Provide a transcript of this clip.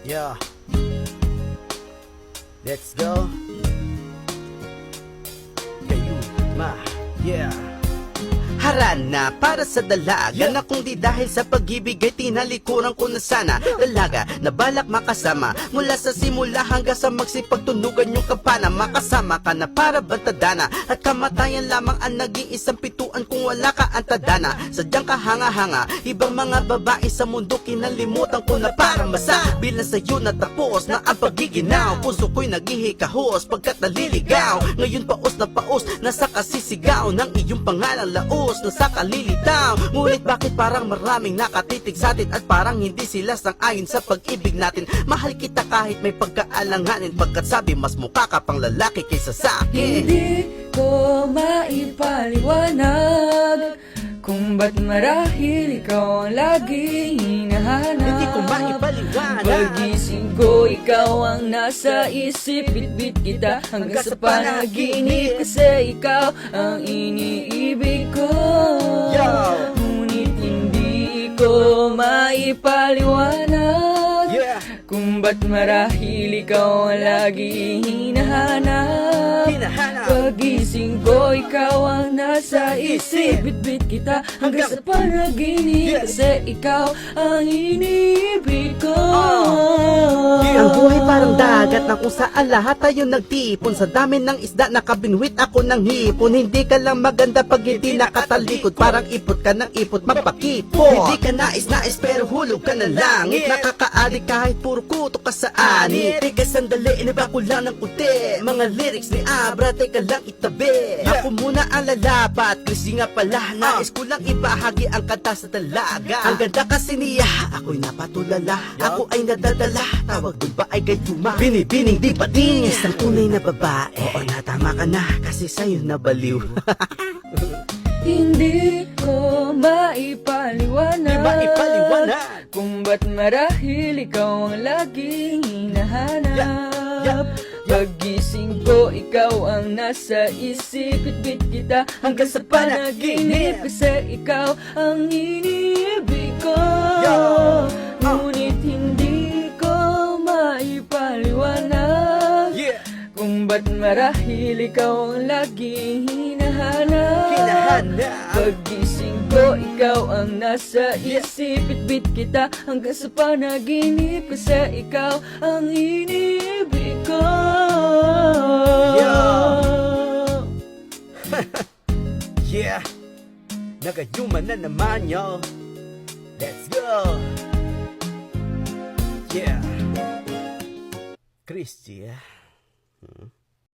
Yeah. Let's go. Gayuma. Yeah. Harana para sa dalaga na kung di dahil sa pag-ibig ay tinalikuran ko na sana. Dalaga na balak makasama mula sa simula hanggang sa magsipagtunugan yung kampana. Makasama ka na para bantadana at kamatayan lamang ang nag-iisang pituan kung wala ka antadana. Sadyang kahanga-hanga, ibang mga babae sa mundo kinalimutan ko na para masa. Bilang sa'yo natapos na ang pagiginaw, puso ko'y naghihikahos pagkat naliligaw. Ngayon paos na paos, nasa kasisigaw ng iyong pangalang laos na sa kalilitaw. Ngunit bakit parang maraming nakatitig sa atin at parang hindi sila sang-ayon sa pag-ibig natin. Mahal kita kahit may pagkaalanganin, pagkat sabi mas mukha ka pang lalaki kaysa sa akin. Hindi ko maipaliwanag kung ba't marahil ikaw ang laging hinahanap. Hindi ko maipaliwanag. Pagising ko, ikaw ang nasa isip. Bit-bit kita hanggang sa panaginip, kasi ikaw ang iniibig ko. Ngunit hindi ko maipaliwanag kung ba't marahil ikaw ang laging hinahanap. Pagising ko, ikaw ang nasa isip. Bit-bit kita hanggang sa panaginip, kasi ikaw ang iniibig ko. Ang buhay parang dagat na kung saan lahat tayo nagtipon. Sa dami ng isda nakabinwit ako ng hipon. Hindi ka lang maganda pag hindi nakatalikod. Parang ipot ka ng ipot magpakipot. Hindi ka nais-nais pero hulog ka na langit. Nakakaadik kahit puro kuto ka sa anit. Teka sandali, iniba ko lang ng puti. Mga lyrics ni Abra, teka lang itabi. Ako muna ang lalapat, kasi nga pala nais ko lang ibahagi ang kanta sa dalaga. Ang ganda kasi niya, ako'y napatulala. Ako ay nadadala, tawag doon ba ay gayuma. Binibining di pating, isang tunay na babae. Oo na, tama ka na, kasi sa'yo nabaliw. Hindi ko maipaliwanag, Di maipaliwanag kung ba't marahil ikaw ang laging hinahanap. Pagising ko, ikaw ang nasa isip. Bit-bit kita hanggang sa panaginip, kasi ikaw ang iniibig ko. Ngunit hindi ko maipaliwanag kung ba't marahil ikaw ang laging hinahanap. Pagising ko, ikaw ang nasa isip. Bit-bit kita hanggang sa panaginip, kasi ikaw ang iniibig ko. Yeah, nagayuma na naman yo. Let's go. Yeah, Christy.